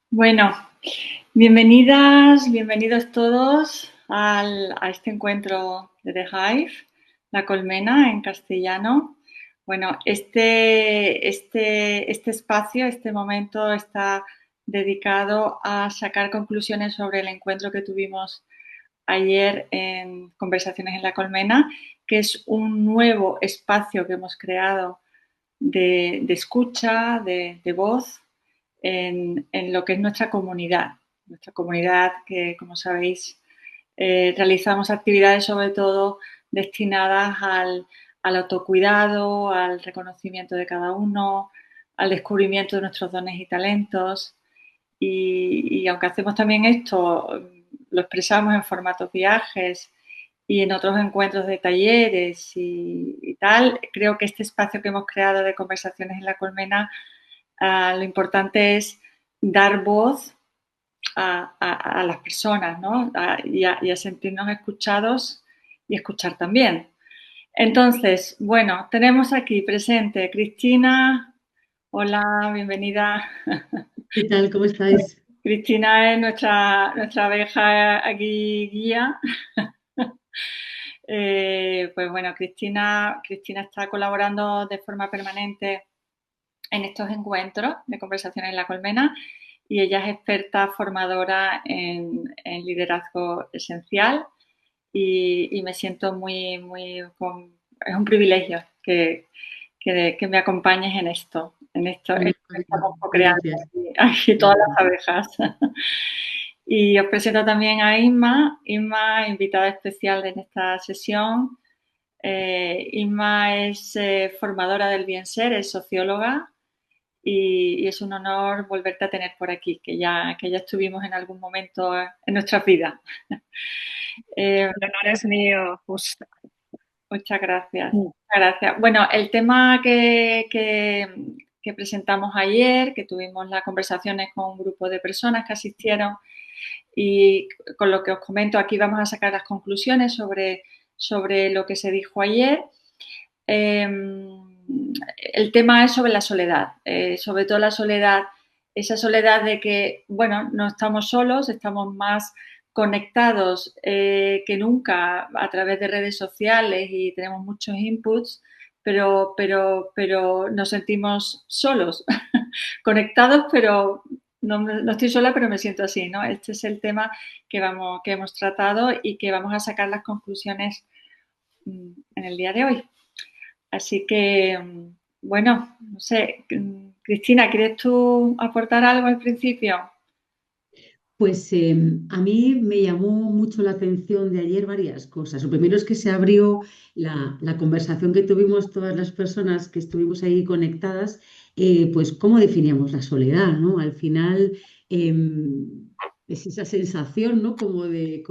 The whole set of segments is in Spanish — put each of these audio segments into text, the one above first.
Bueno, bienvenidas, bienvenidos todos a este encuentro de The Hive, la colmena en castellano. Bueno, este espacio, este momento está dedicado a sacar conclusiones sobre el encuentro que tuvimos ayer en Conversaciones en la Colmena, que es un nuevo espacio que hemos creado de escucha, de voz en lo que es nuestra comunidad. Nuestra comunidad que, como sabéis, realizamos actividades sobre todo destinadas al autocuidado, al reconocimiento de cada uno, al descubrimiento de nuestros dones y talentos. Y aunque hacemos también esto, lo expresamos en formatos viajes y en otros encuentros de talleres y tal, creo que este espacio que hemos creado de conversaciones en la colmena, lo importante es dar voz a las personas, ¿no? Y a sentirnos escuchados y escuchar también. Entonces, bueno, tenemos aquí presente Cristina. Hola, bienvenida. ¿Qué tal? ¿Cómo estáis? Cristina es nuestra abeja aquí guía. Pues bueno, Cristina está colaborando de forma permanente en estos encuentros de conversaciones en la colmena y ella es experta formadora en liderazgo esencial y me siento es un privilegio que me acompañes en Muy esto que bien, estamos co-creando gracias. aquí todas Gracias. las abejas. Y os presento también a Inma, invitada especial en esta sesión. Inma es formadora del bien ser, es socióloga y es un honor volverte a tener por aquí, que ya estuvimos en algún momento en nuestras vidas. Eh, El honor es mío, justo. Muchas gracias. Muchas gracias. Bueno, el tema que presentamos ayer, que tuvimos las conversaciones con un grupo de personas que asistieron y con lo que os comento aquí vamos a sacar las conclusiones sobre lo que se dijo ayer. El tema es sobre la soledad, sobre todo la soledad, esa soledad de que, bueno, no estamos solos, estamos más conectados que nunca a través de redes sociales y tenemos muchos inputs, pero nos sentimos solos, conectados, pero no estoy sola, pero me siento así, ¿no? Este es el tema que hemos tratado y que vamos a sacar las conclusiones en el día de hoy. Así que, bueno, no sé, Cristina, ¿quieres tú aportar algo al principio? Pues a mí me llamó mucho la atención de ayer varias cosas. Lo primero es que se abrió la conversación que tuvimos todas las personas que estuvimos ahí conectadas, pues cómo definíamos la soledad, ¿no? Al final es esa sensación, ¿no? Como de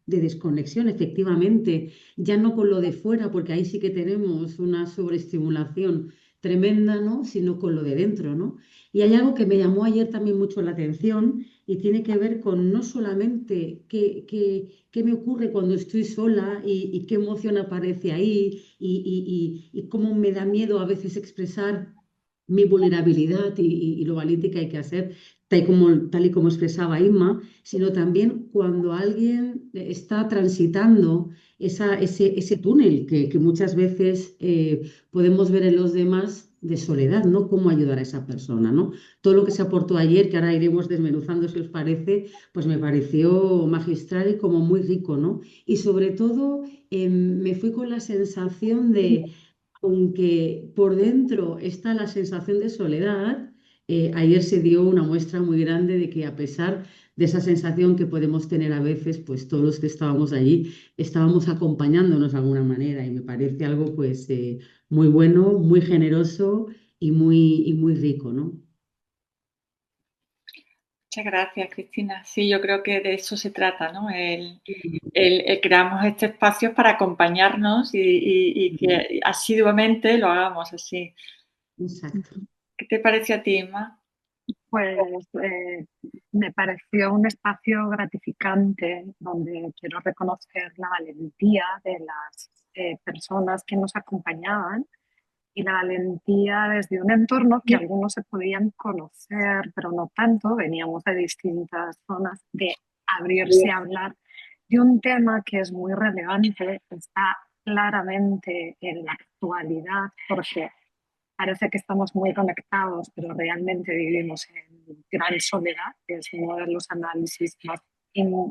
desconexión, efectivamente, ya no con lo de fuera, porque ahí sí que tenemos una sobreestimulación tremenda, ¿no? Sino con lo de dentro, ¿no? Y hay algo que me llamó ayer también mucho la atención y tiene que ver con no solamente qué me ocurre cuando estoy sola y qué emoción aparece ahí y cómo me da miedo a veces expresar mi vulnerabilidad y lo valiente que hay que hacer, tal y como expresaba Inma, sino también cuando alguien está transitando ese túnel que muchas veces podemos ver en los demás de soledad, ¿no? Cómo ayudar a esa persona, ¿no? Todo lo que se aportó ayer, que ahora iremos desmenuzando si os parece, pues me pareció magistral y como muy rico, ¿no? Y sobre todo me fui con la sensación de, aunque por dentro está la sensación de soledad, ayer se dio una muestra muy grande de que a pesar de esa sensación que podemos tener a veces, pues todos los que estábamos allí estábamos acompañándonos de alguna manera y me parece algo pues muy bueno, muy generoso y muy rico, ¿no? Muchas gracias, Cristina. Sí, yo creo que de eso se trata, ¿no? El creamos este espacio para acompañarnos y que asiduamente lo hagamos así. Exacto. ¿Qué te parece a ti, Emma? Pues me pareció un espacio gratificante donde quiero reconocer la valentía de las personas que nos acompañaban y la valentía desde un entorno que algunos se podían conocer, pero no tanto, veníamos de distintas zonas, de abrirse a hablar de un tema que es muy relevante, está claramente en la actualidad, porque parece que estamos muy conectados, pero realmente vivimos en gran soledad, que es uno de los análisis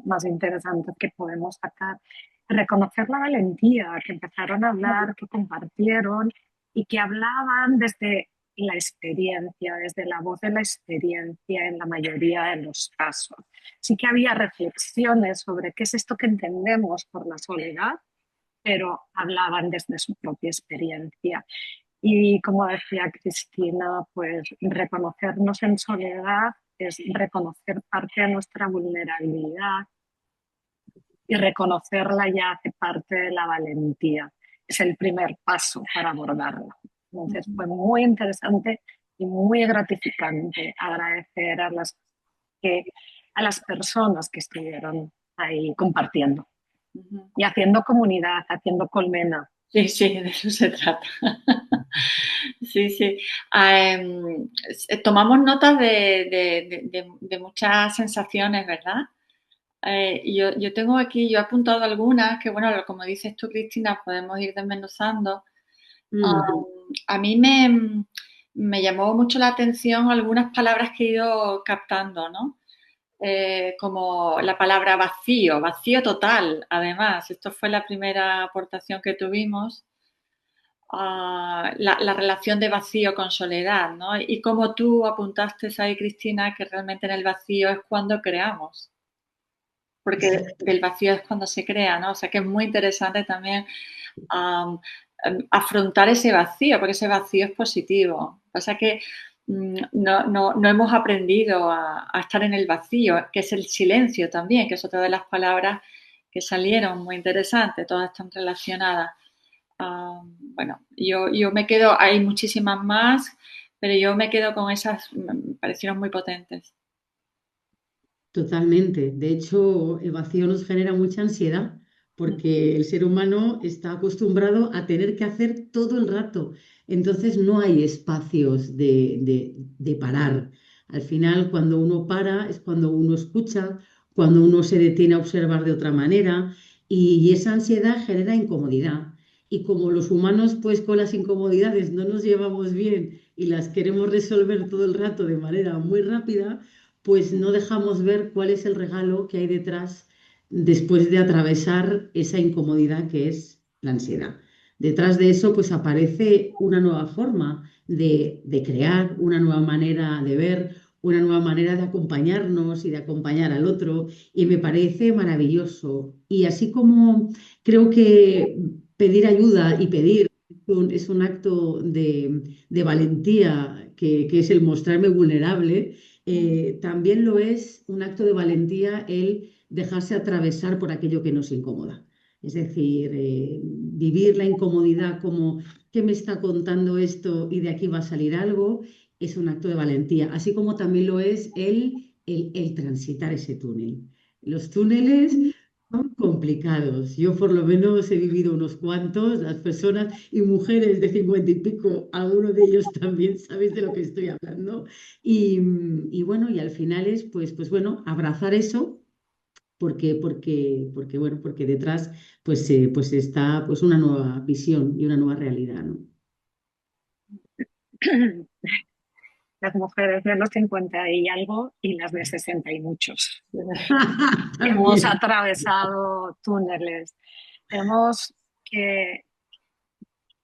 más interesantes que podemos sacar. Reconocer la valentía, que empezaron a hablar, que compartieron y que hablaban desde la experiencia, desde la voz de la experiencia en la mayoría de los casos. Sí que había reflexiones sobre qué es esto que entendemos por la soledad, pero hablaban desde su propia experiencia. Y como decía Cristina, pues reconocernos en soledad es reconocer parte de nuestra vulnerabilidad y reconocerla ya hace parte de la valentía. Es el primer paso para abordarla. Entonces fue muy interesante y muy gratificante agradecer que, a las personas que estuvieron ahí compartiendo Ujú. y haciendo comunidad, haciendo colmena. Sí, sí, de eso se trata. Sí, sí. Tomamos notas de muchas sensaciones, ¿verdad? Yo tengo aquí, yo he apuntado algunas que, bueno, como dices tú, Cristina, podemos ir desmenuzando. Mm, A mí me llamó mucho la atención algunas palabras que he ido captando, ¿no? Como la palabra vacío, vacío total, además. Esto fue la primera aportación que tuvimos. La relación de vacío con soledad, ¿no? Y como tú apuntaste ahí, Cristina, que realmente en el vacío es cuando creamos, porque exacto. del vacío es cuando se crea, ¿no? O sea que es muy interesante también um, afrontar ese vacío, porque ese vacío es positivo. Pasa que no hemos aprendido a estar en el vacío, que es el silencio también, que es otra de las palabras que salieron muy interesantes, todas están relacionadas. Bueno, yo me quedo, hay muchísimas más, pero yo me quedo con esas, me parecieron muy potentes. Totalmente. De hecho, el vacío nos genera mucha ansiedad porque el ser humano está acostumbrado a tener que hacer todo el rato. Entonces no hay espacios de parar. Al final, cuando uno para es cuando uno escucha, cuando uno se detiene a observar de otra manera y esa ansiedad genera incomodidad. Y como los humanos, pues con las incomodidades no nos llevamos bien y las queremos resolver todo el rato de manera muy rápida, pues no dejamos ver cuál es el regalo que hay detrás después de atravesar esa incomodidad que es la ansiedad. Detrás de eso, pues aparece una nueva forma de crear, una nueva manera de ver, una nueva manera de acompañarnos y de acompañar al otro, y me parece maravilloso. Y así como creo que pedir ayuda y pedir es un acto de valentía, que es el mostrarme vulnerable, también lo es un acto de valentía el dejarse atravesar por aquello que nos incomoda. Es decir, vivir la incomodidad como, ¿qué me está contando esto y de aquí va a salir algo? Es un acto de valentía, así como también lo es el transitar ese túnel. Los túneles son complicados. Yo por lo menos he vivido unos cuantos, las personas y mujeres de 50 y pico, algunos de ellos también sabéis de lo que estoy hablando. Y bueno, y al final es pues bueno, abrazar eso porque bueno, porque detrás pues está pues una nueva visión y una nueva realidad, ¿no? Las mujeres de los 50 y algo y las de 60 y muchos. Hemos También. atravesado túneles. Tenemos que,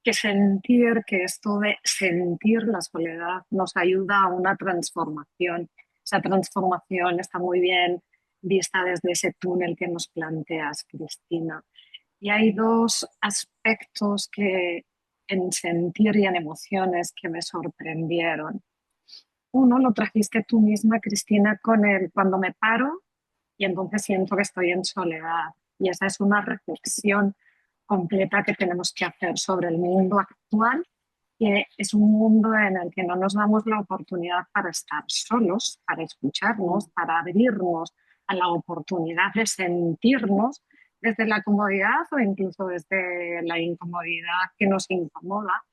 que sentir que esto de sentir la soledad nos ayuda a una transformación. Esa transformación está muy bien vista desde ese túnel que nos planteas, Cristina. Y hay dos aspectos que en sentir y en emociones que me sorprendieron. Uno lo trajiste tú misma, Cristina, con el cuando me paro y entonces siento que estoy en soledad. Y esa es una reflexión completa que tenemos que hacer sobre el mundo actual, que es un mundo en el que no nos damos la oportunidad para estar solos, para escucharnos, para abrirnos a la oportunidad de sentirnos desde la comodidad o incluso desde la incomodidad que nos incomoda.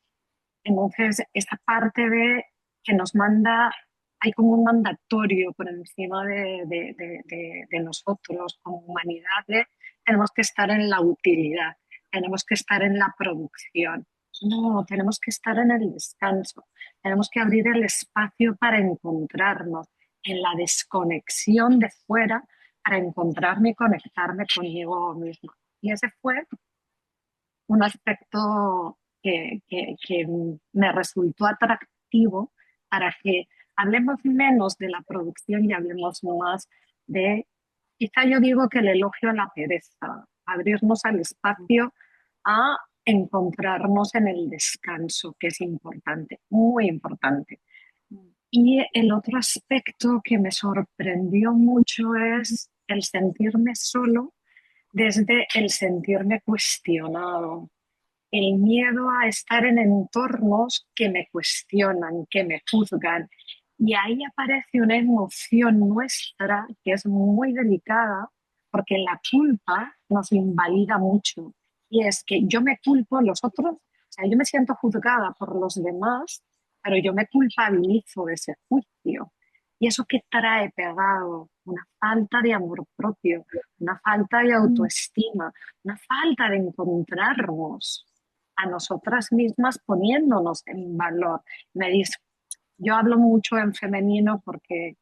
Entonces, esa parte de que nos manda, hay como un mandatorio por encima de nosotros como humanidad, de tenemos que estar en la utilidad, tenemos que estar en la producción. No, tenemos que estar en el descanso, tenemos que abrir el espacio para encontrarnos en la desconexión de fuera, para encontrarme y conectarme conmigo misma. Y ese fue un aspecto que me resultó atractivo para que hablemos menos de la producción y hablemos más de, quizá yo digo que el elogio a la pereza, abrirnos al espacio a encontrarnos en el descanso, que es importante, muy importante. Y el otro aspecto que me sorprendió mucho es el sentirme solo desde el sentirme cuestionado, el miedo a estar en entornos que me cuestionan, que me juzgan. Y ahí aparece una emoción nuestra que es muy delicada, porque la culpa nos invalida mucho. Y es que yo me culpo, los otros, o sea, yo me siento juzgada por los demás, pero yo me culpabilizo de ese juicio. ¿Y eso qué trae pegado? Una falta de amor propio, una falta de autoestima, una falta de encontrarnos a nosotras mismas poniéndonos en valor. Me dice, yo hablo mucho en femenino porque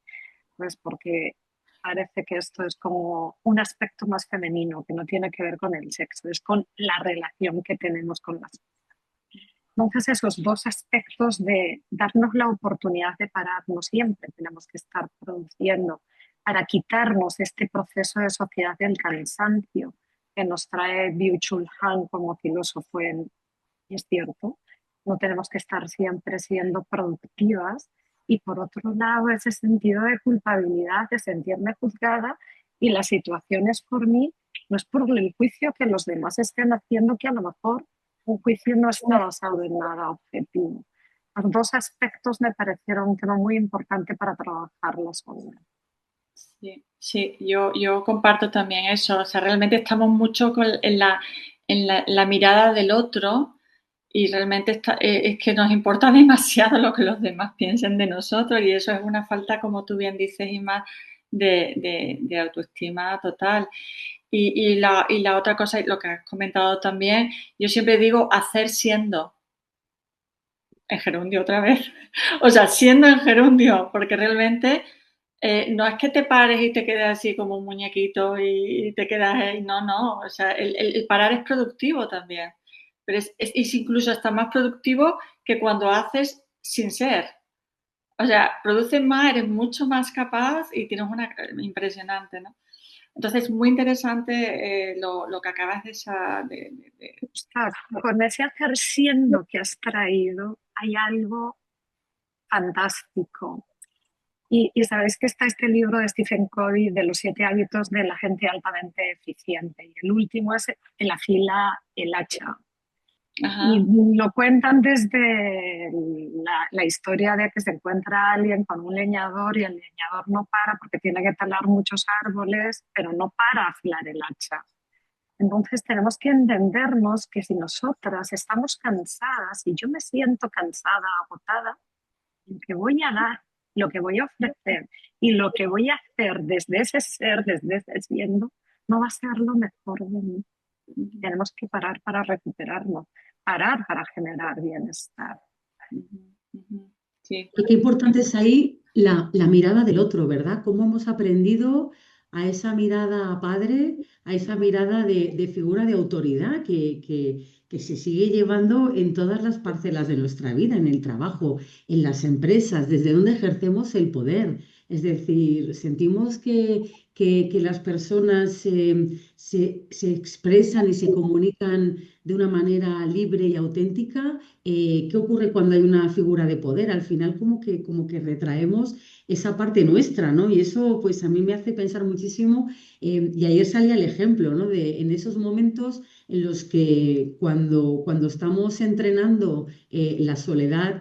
parece que esto es como un aspecto más femenino, que no tiene que ver con el sexo, es con la relación que tenemos con las. Entonces, esos dos aspectos de darnos la oportunidad de pararnos, siempre tenemos que estar produciendo para quitarnos este proceso de sociedad del cansancio que nos trae Byung-Chul Han como filósofo y es cierto, no tenemos que estar siempre siendo productivas. Y por otro lado, ese sentido de culpabilidad, de sentirme juzgada y las situaciones por mí, no es por el juicio que los demás estén haciendo, que a lo mejor un juicio no está basado en nada objetivo. Los dos aspectos me parecieron un tema muy importante para trabajar la soledad. Sí, sí, yo comparto también eso. O sea, realmente estamos mucho en la mirada del otro y realmente es que nos importa demasiado lo que los demás piensen de nosotros y eso es una falta, como tú bien dices, y más de autoestima total. Y la otra cosa, lo que has comentado también, yo siempre digo hacer siendo en gerundio otra vez. O sea, siendo en gerundio, porque realmente no es que te pares y te quedes así como un muñequito y te quedas ahí, no, no, o sea, el parar es productivo también, pero es incluso hasta más productivo que cuando haces sin ser. O sea, produces más, eres mucho más capaz y tienes una impresionante, ¿no? Entonces, muy interesante lo que acabas de. Ostras, con ese hacer siendo que has traído, hay algo fantástico. Y sabéis que está este libro de Stephen Covey de los 7 hábitos de la gente altamente eficiente. Y el último es el afila el hacha. Y Ajá. lo cuentan desde la historia de que se encuentra alguien con un leñador y el leñador no para porque tiene que talar muchos árboles, pero no para afilar el hacha. Entonces tenemos que entendernos que si nosotras estamos cansadas y yo me siento cansada, agotada, lo que voy a dar, lo que voy a ofrecer y lo que voy a hacer desde ese ser, desde ese siendo, no va a ser lo mejor de mí. Tenemos que parar para recuperarnos, parar para generar bienestar. Sí. Y qué importante es ahí la mirada del otro, ¿verdad? Cómo hemos aprendido a esa mirada padre, a esa mirada de figura de autoridad que se sigue llevando en todas las parcelas de nuestra vida, en el trabajo, en las empresas, desde donde ejercemos el poder. Es decir, sentimos que las personas se expresan y se comunican de una manera libre y auténtica. ¿Qué ocurre cuando hay una figura de poder? Al final como que retraemos esa parte nuestra, ¿no? Y eso pues a mí me hace pensar muchísimo, y ayer salía el ejemplo, ¿no? De en esos momentos en los que cuando estamos entrenando la soledad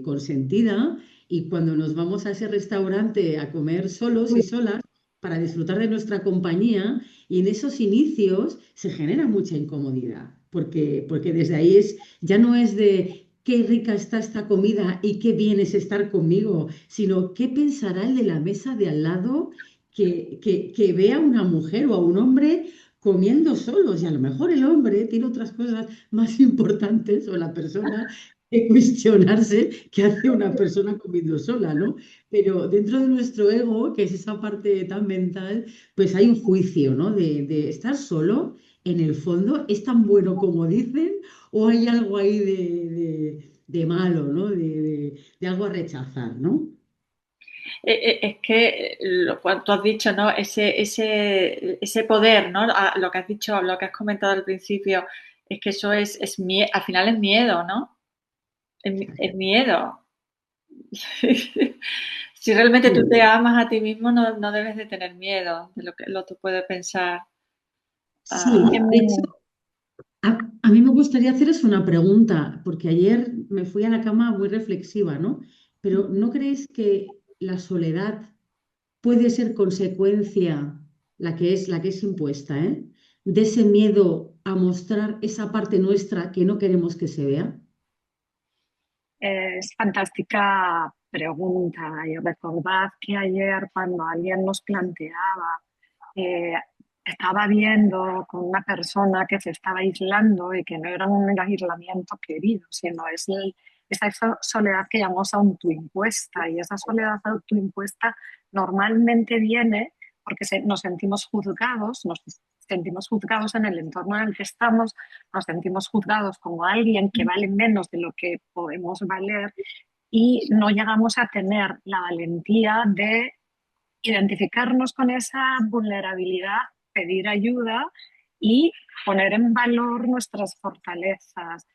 consentida y cuando nos vamos a ese restaurante a comer solos y solas para disfrutar de nuestra compañía, y en esos inicios se genera mucha incomodidad, porque desde ahí ya no es de qué rica está esta comida y qué bien es estar conmigo, sino qué pensará el de la mesa de al lado que ve a una mujer o a un hombre comiendo solos y a lo mejor el hombre tiene otras cosas más importantes o la persona que cuestionarse qué hace una persona comiendo sola, ¿no? Pero dentro de nuestro ego, que es esa parte tan mental, pues hay un juicio, ¿no? De estar solo, en el fondo, ¿es tan bueno como dicen o hay algo ahí de malo, ¿no? De algo a rechazar, ¿no? Es que cuando tú has dicho, ¿no? Ese poder, ¿no? Lo que has dicho, lo que has comentado al principio, es que eso al final es miedo, ¿no? Es miedo. Si realmente tú te Sí, amas a ti mismo, no debes de tener miedo de lo que el otro puede pensar. Ah, sí, de hecho, a mí me gustaría haceros una pregunta, porque ayer me fui a la cama muy reflexiva, ¿no? Pero ¿no creéis que la soledad puede ser consecuencia, la que es impuesta, ¿eh? De ese miedo a mostrar esa parte nuestra que no queremos que se vea? Es fantástica pregunta y recordad que ayer cuando alguien nos planteaba, eh, estaba viendo con una persona que se estaba aislando y que no era un aislamiento querido, sino esa soledad que llamamos autoimpuesta, y esa soledad autoimpuesta normalmente viene porque nos sentimos juzgados, nos sentimos juzgados en el entorno en el que estamos, nos sentimos juzgados como alguien que vale menos de lo que podemos valer y no llegamos a tener la valentía de identificarnos con esa vulnerabilidad, pedir ayuda y poner en valor nuestras fortalezas.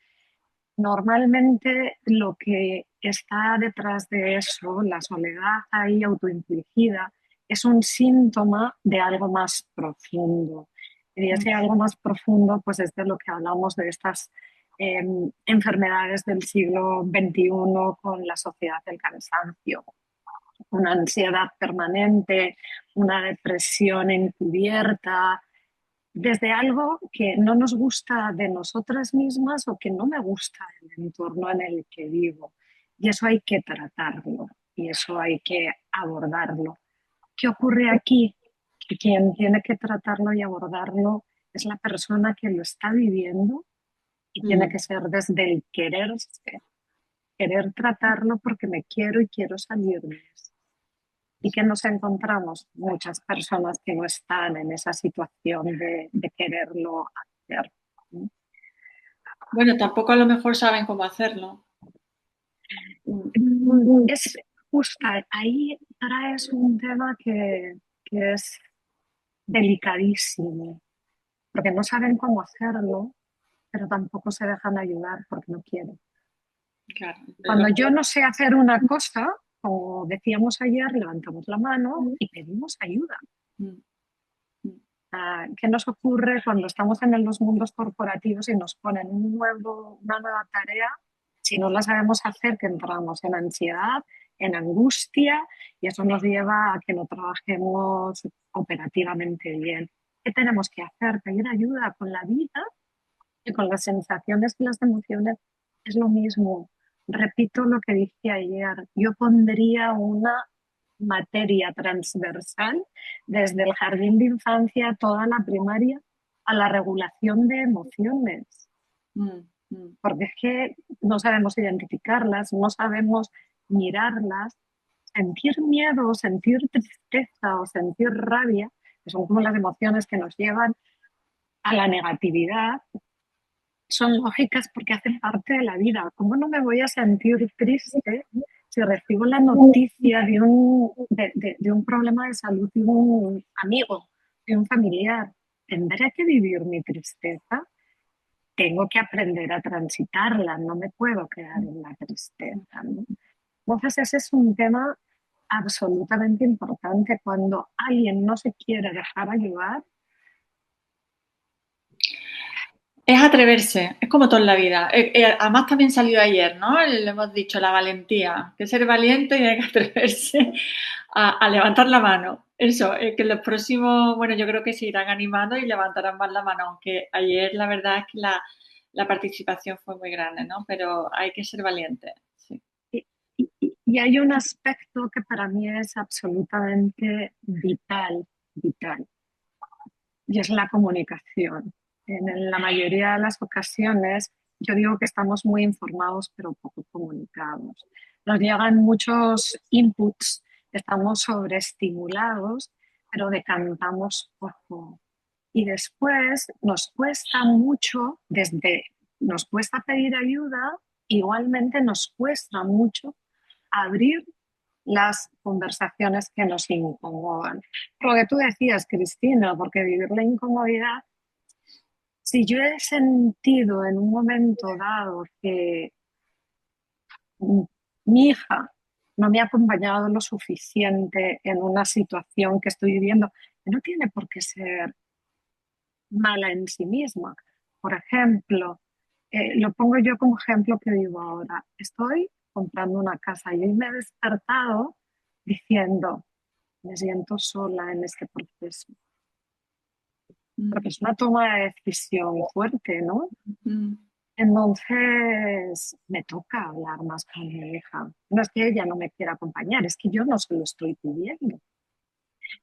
Normalmente lo que está detrás de eso, la soledad ahí autoinfligida, es un síntoma de algo más profundo. Y ese algo más profundo, pues es de lo que hablamos de estas eh, enfermedades del siglo XXI con la sociedad del cansancio, una ansiedad permanente, una depresión encubierta, desde algo que no nos gusta de nosotras mismas o que no me gusta del entorno en el que vivo. Y eso hay que tratarlo y eso hay que abordarlo. ¿Qué ocurre aquí? Que quien tiene que tratarlo y abordarlo es la persona que lo está viviendo y tiene que Mm. ser desde el quererse, querer tratarlo porque me quiero y quiero salir de eso. Y que nos encontramos muchas personas que no están en esa situación de quererlo hacer. bueno, tampoco a lo mejor saben cómo hacerlo. Es justo ahí traes un tema que es delicadísimo, porque no saben cómo hacerlo, pero tampoco se dejan ayudar porque no quieren. Claro, Cuando yo no sé hacer una cosa, como decíamos ayer, levantamos la mano y pedimos ayuda. mm, mm, ¿Qué nos ocurre cuando estamos en los mundos corporativos y nos ponen una nueva tarea? Si no la sabemos hacer, que entramos en ansiedad, en angustia, y eso nos lleva a que no trabajemos operativamente bien. ¿Qué tenemos que hacer? Pedir ayuda con la vida y con las sensaciones y las emociones. Es lo mismo. Repito lo que dije ayer. Yo pondría una materia transversal desde el jardín de infancia, toda la primaria, a la regulación de emociones, mm, mm. porque es que no sabemos identificarlas, no sabemos mirarlas, sentir miedo, sentir tristeza o sentir rabia, que son como las emociones que nos llevan a la negatividad, son lógicas porque hacen parte de la vida. ¿Cómo no me voy a sentir triste si recibo la noticia de un problema de salud de un amigo, de un familiar? ¿Tendré que vivir mi tristeza? Tengo que aprender a transitarla, no me puedo quedar en la tristeza, ¿no? Entonces ese es un tema absolutamente importante. Cuando alguien no se quiere dejar ayudar, Es atreverse, es como todo en la vida. Además también salió ayer, ¿no? Le hemos dicho la valentía, que ser valiente y hay que atreverse a levantar la mano. Eso, que los próximos, bueno, yo creo que se irán animando y levantarán más la mano, aunque ayer la verdad es que la participación fue muy grande, ¿no? Pero hay que ser valiente, sí. Y hay un aspecto que para mí es absolutamente vital, vital, y es la comunicación. En la mayoría de las ocasiones, yo digo que estamos muy informados, pero poco comunicados. Nos llegan muchos inputs, estamos sobreestimulados, pero decantamos poco. Y después nos cuesta mucho, nos cuesta pedir ayuda, igualmente nos cuesta mucho abrir las conversaciones que nos incomodan. Lo que tú decías, Cristina, porque vivir la incomodidad, si yo he sentido en un momento dado que mi hija no me ha acompañado lo suficiente en una situación que estoy viviendo, que no tiene por qué ser mala en sí misma. Por ejemplo, lo pongo yo como ejemplo que vivo ahora. Estoy comprando una casa y hoy me he despertado diciendo, me siento sola en este proceso. Porque es una toma de decisión fuerte, ¿no? Mm. Entonces, me toca hablar más con mi hija. No es que ella no me quiera acompañar, es que yo no se lo estoy pidiendo.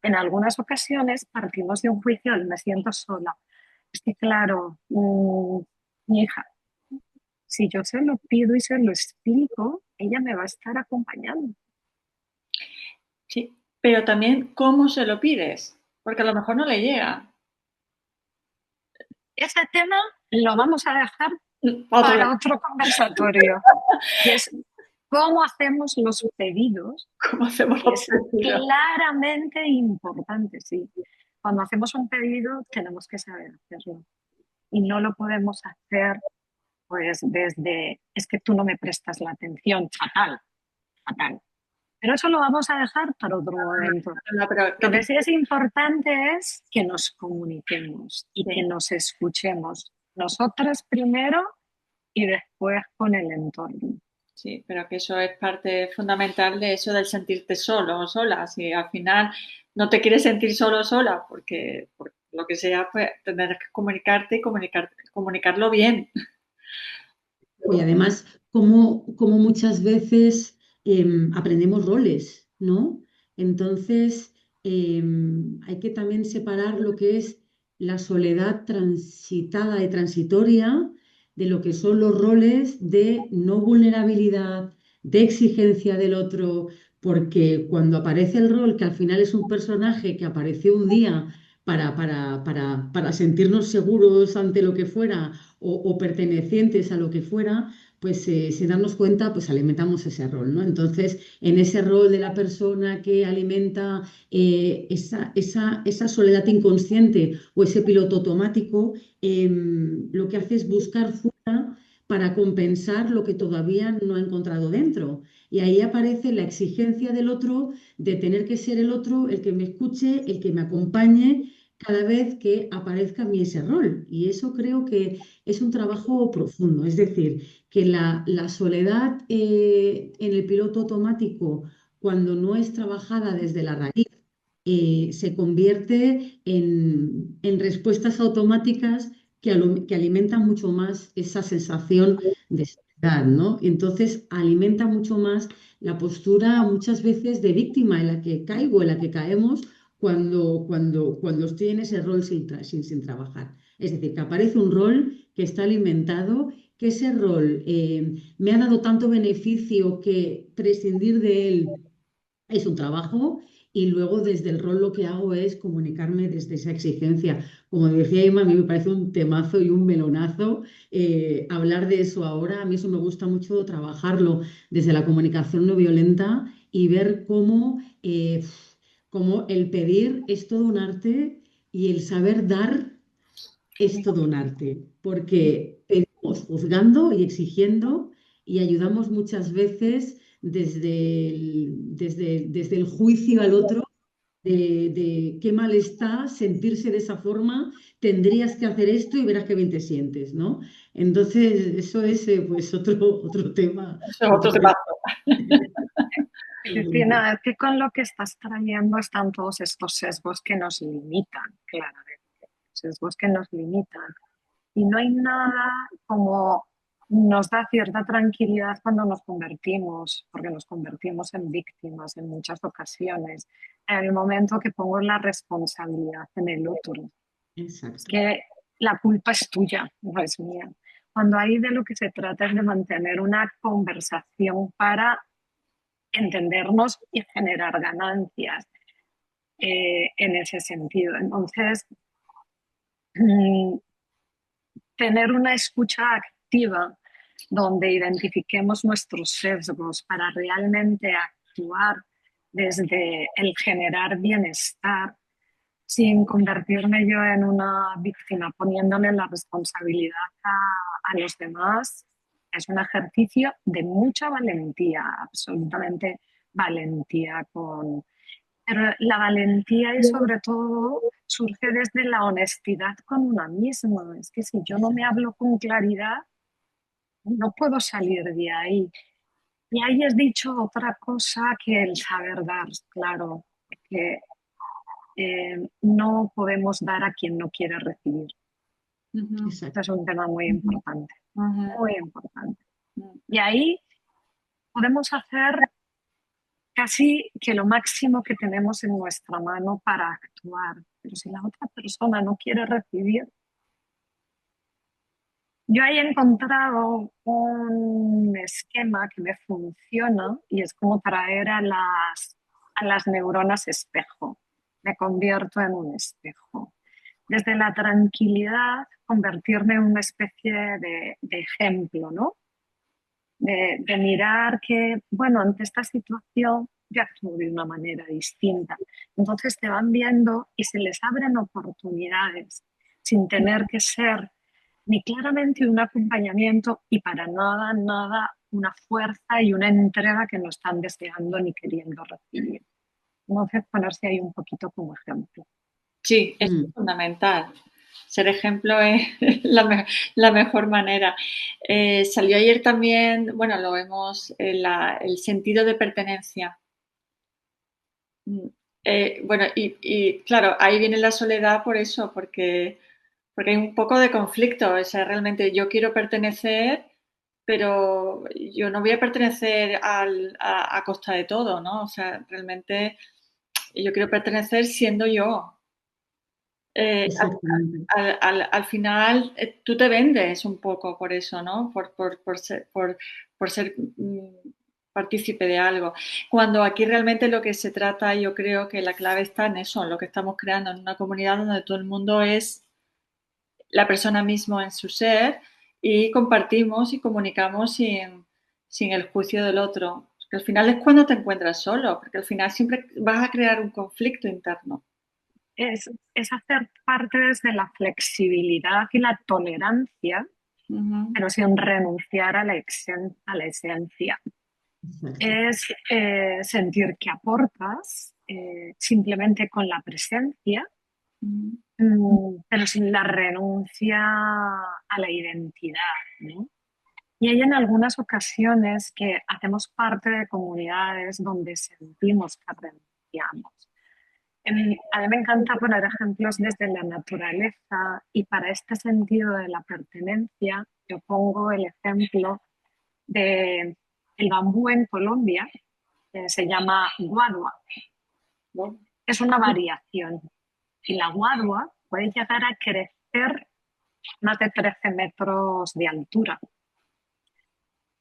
En algunas ocasiones partimos de un juicio y me siento sola. Es que, claro, mi hija, si yo se lo pido y se lo explico, ella me va a estar acompañando. Sí, pero también cómo se lo pides, porque a lo mejor no le llega. Ese tema lo vamos a dejar Otro día. para otro conversatorio. Y es cómo hacemos los pedidos, ¿Cómo hacemos que los es pedidos? claramente importante, sí. Cuando hacemos un pedido tenemos que saber hacerlo. Y no lo podemos hacer pues desde, es que tú no me prestas la atención, fatal, fatal. Pero eso lo vamos a dejar para otro momento. No, pero Lo que sí es importante es que nos comuniquemos y que sí, nos escuchemos. Nosotras primero y después con el entorno. sí, pero que eso es parte fundamental de eso del sentirte solo o sola. Si al final no te quieres sentir solo o sola, porque por lo que sea, pues tendrás que comunicarte y comunicarlo bien. Y además, como muchas veces aprendemos roles, ¿no? Entonces, hay que también separar lo que es la soledad transitada y transitoria de lo que son los roles de no vulnerabilidad, de exigencia del otro, porque cuando aparece el rol, que al final es un personaje que apareció un día para sentirnos seguros ante lo que fuera o pertenecientes a lo que fuera, pues sin darnos cuenta, pues alimentamos ese rol, ¿no? Entonces, en ese rol de la persona que alimenta esa soledad inconsciente o ese piloto automático, lo que hace es buscar fuera para compensar lo que todavía no ha encontrado dentro. Y ahí aparece la exigencia del otro de tener que ser el otro el que me escuche, el que me acompañe cada vez que aparezca en mí ese rol. Y eso creo que es un trabajo profundo. Es decir, que la soledad en el piloto automático, cuando no es trabajada desde la raíz, se convierte en respuestas automáticas que alimentan mucho más esa sensación de soledad, ¿no? Entonces alimenta mucho más la postura muchas veces de víctima en la que caigo, en la que caemos cuando estoy en ese rol sin trabajar. Es decir, que aparece un rol que está alimentado, que ese rol me ha dado tanto beneficio que prescindir de él es un trabajo y luego desde el rol lo que hago es comunicarme desde esa exigencia. Como decía Emma, a mí me parece un temazo y un melonazo hablar de eso ahora. A mí eso me gusta mucho trabajarlo desde la comunicación no violenta y ver cómo el pedir es todo un arte y el saber dar es todo un arte, porque pedimos juzgando y exigiendo y ayudamos muchas veces desde el juicio al otro de qué mal está sentirse de esa forma, tendrías que hacer esto y verás qué bien te sientes, ¿no? Entonces, eso es pues otro tema, Eso es otro otro tema. Cristina, es que con lo que estás trayendo están todos estos sesgos que nos limitan, claramente, sesgos que nos limitan. Y no hay nada como nos da cierta tranquilidad cuando nos convertimos, porque nos convertimos en víctimas en muchas ocasiones, en el momento que pongo la responsabilidad en el otro. Es Exacto. que la culpa es tuya, no es mía. Cuando ahí de lo que se trata es de mantener una conversación para entendernos y generar ganancias en ese sentido. Entonces, mm, tener una escucha activa donde identifiquemos nuestros sesgos para realmente actuar desde el generar bienestar sin convertirme yo en una víctima, poniéndole la responsabilidad a los demás, es un ejercicio de mucha valentía, absolutamente valentía con... Pero la valentía y sobre todo surge desde la honestidad con una misma. Es que si yo no me hablo con claridad, no puedo salir de ahí. Y ahí has dicho otra cosa que el saber dar, claro, que no podemos dar a quien no quiere recibir. Ujú, Este Exacto. es un tema muy importante, ujú, muy importante. ujú. Y ahí podemos hacer casi que lo máximo que tenemos en nuestra mano para actuar. Pero si la otra persona no quiere recibir, yo ahí he encontrado un esquema que me funciona y es como traer a las neuronas espejo. Me convierto en un espejo. Desde la tranquilidad, convertirme en una especie de ejemplo, ¿no? De mirar que, bueno, ante esta situación yo actúo de una manera distinta. Entonces te van viendo y se les abren oportunidades sin tener que ser ni claramente un acompañamiento y para nada, nada una fuerza y una entrega que no están deseando ni queriendo recibir. Entonces ponerse ahí un poquito como ejemplo. Sí, es Mm. fundamental. Ser ejemplo es la mejor manera. Salió ayer también, bueno, lo vemos, el sentido de pertenencia. Mm, bueno, claro, ahí viene la soledad por eso, porque hay un poco de conflicto. O sea, realmente yo quiero pertenecer, pero yo no voy a pertenecer a costa de todo, ¿no? O sea, realmente yo quiero pertenecer siendo yo. Eh, Exactamente. al final tú te vendes un poco por eso, ¿no? Por ser partícipe de algo. Cuando aquí realmente lo que se trata, yo creo que la clave está en eso, en lo que estamos creando, en una comunidad donde todo el mundo es la persona mismo en su ser y compartimos y comunicamos sin el juicio del otro. Porque al final es cuando te encuentras solo, porque al final siempre vas a crear un conflicto interno. Es hacer parte desde la flexibilidad y la tolerancia, Ujú, pero sin renunciar a a la esencia. Exacto. Es sentir que aportas simplemente con la presencia, ujú. pero sin la renuncia a la identidad, ¿no? Y hay en algunas ocasiones que hacemos parte de comunidades donde sentimos que renunciamos. A mí me encanta poner ejemplos desde la naturaleza y para este sentido de la pertenencia yo pongo el ejemplo de el bambú en Colombia, que se llama guadua. ¿No? Es una variación y la guadua puede llegar a crecer más de 13 metros de altura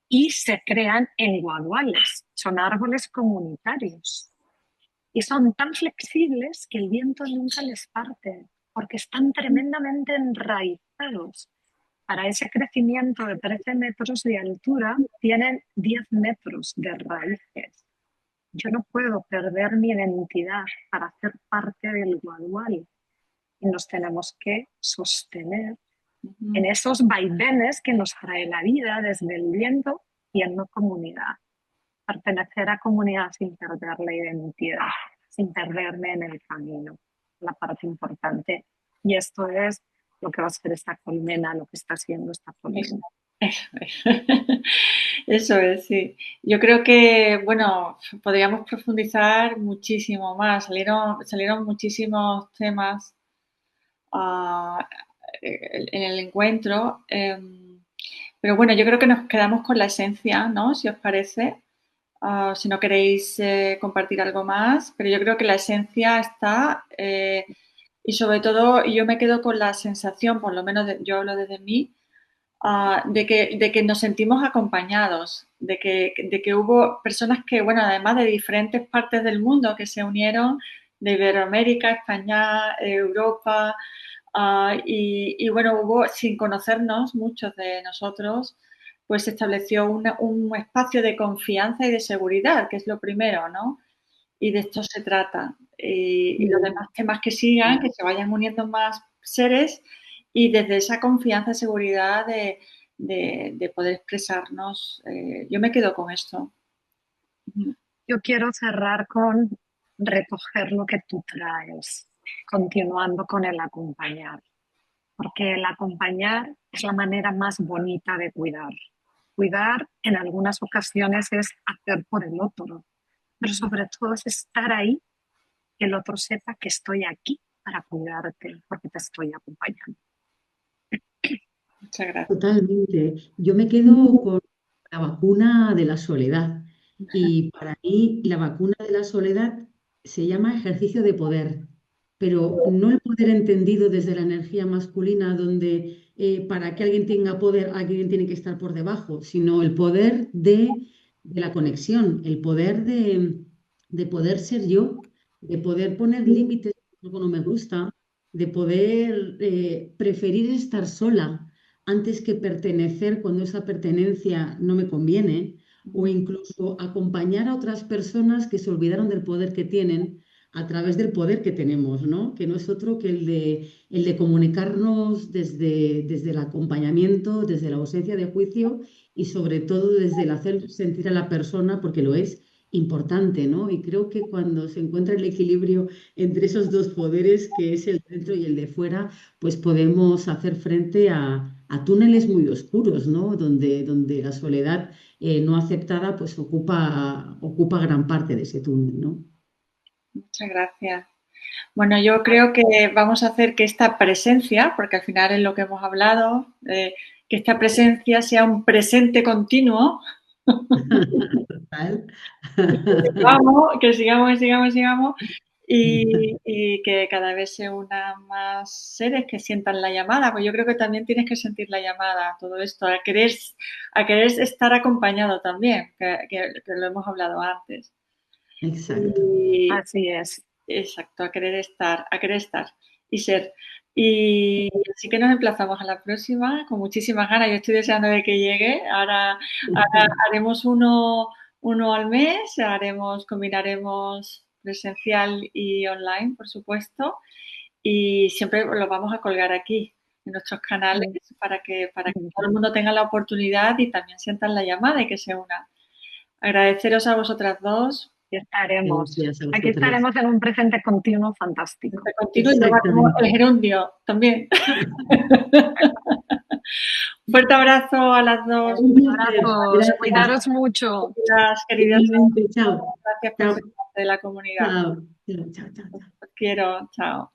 y se crean en guaduales, son árboles comunitarios. Y son tan flexibles que el viento nunca les parte, porque están tremendamente enraizados. Para ese crecimiento de 13 metros de altura, tienen 10 metros de raíces. Yo no puedo perder mi identidad para ser parte del guadual y nos tenemos que sostener en Ujú. esos vaivenes que nos trae la vida desde el viento y en una comunidad. Pertenecer a comunidad sin perder la identidad, sin perderme en el camino, la parte importante. Y esto es lo que va a ser esta colmena, lo que está haciendo esta Eso, colmena. eso es. Eso es, sí. Yo creo que, bueno, podríamos profundizar muchísimo más. Salieron muchísimos temas. ah, en el encuentro. Pero bueno, yo creo que nos quedamos con la esencia, ¿no? Si os parece. Si no queréis compartir algo más, pero yo creo que la esencia está y sobre todo yo me quedo con la sensación, por lo menos yo hablo desde mí, de que nos sentimos acompañados, de que hubo personas que, bueno, además de diferentes partes del mundo que se unieron, de Iberoamérica, España, Europa, y bueno, hubo, sin conocernos, muchos de nosotros, pues se estableció un espacio de confianza y de seguridad, que es lo primero, ¿no? Y de esto se trata. Y los demás temas que sigan, que se vayan uniendo más seres y desde esa confianza y seguridad de poder expresarnos, yo me quedo con esto. Yo quiero cerrar con recoger lo que tú traes, continuando con el acompañar, porque el acompañar es la manera más bonita de cuidar. Cuidar en algunas ocasiones es hacer por el otro, pero sobre todo es estar ahí, que el otro sepa que estoy aquí para cuidarte, porque te estoy acompañando. Muchas gracias. Totalmente. Yo me quedo con la vacuna de la soledad. Y para mí la vacuna de la soledad se llama ejercicio de poder, pero no el poder entendido desde la energía masculina, donde para que alguien tenga poder, alguien tiene que estar por debajo, sino el poder de la conexión, el poder de poder ser yo, de poder poner límites cuando no me gusta, de poder preferir estar sola antes que pertenecer cuando esa pertenencia no me conviene, o incluso acompañar a otras personas que se olvidaron del poder que tienen a través del poder que tenemos, ¿no? Que no es otro que el de comunicarnos desde el acompañamiento, desde la ausencia de juicio y sobre todo desde el hacer sentir a la persona, porque lo es importante, ¿no? Y creo que cuando se encuentra el equilibrio entre esos dos poderes, que es el dentro y el de fuera, pues podemos hacer frente a túneles muy oscuros, ¿no? Donde la soledad no aceptada pues ocupa gran parte de ese túnel, ¿no? Muchas gracias. Bueno, yo creo que vamos a hacer que esta presencia, porque al final es lo que hemos hablado, que esta presencia sea un presente continuo. Total. Que sigamos, que sigamos, que sigamos y que cada vez se unan más seres que sientan la llamada, pues yo creo que también tienes que sentir la llamada a todo esto, a querer estar acompañado también, que lo hemos hablado antes. Exacto. Y, Así es. exacto, a querer estar y ser. Y así que nos emplazamos a la próxima con muchísimas ganas. Yo estoy deseando de que llegue. Ahora haremos uno al mes, combinaremos presencial y online, por supuesto, y siempre lo vamos a colgar aquí en nuestros canales para que todo el mundo tenga la oportunidad y también sientan la llamada y que se unan. Agradeceros a vosotras dos. Y estaremos. Gracias a Aquí vosotras. estaremos en un presente continuo fantástico. Contigo y luego haremos el Exactamente. gerundio también. Un fuerte abrazo a las dos. Un placer. Abrazos, Gracias. cuidaros mucho. Gracias, queridas. Igualmente. Chao. Gracias por Chao. ser parte de la comunidad. Chao. Chao. Chao. Chao. Os quiero. Chao.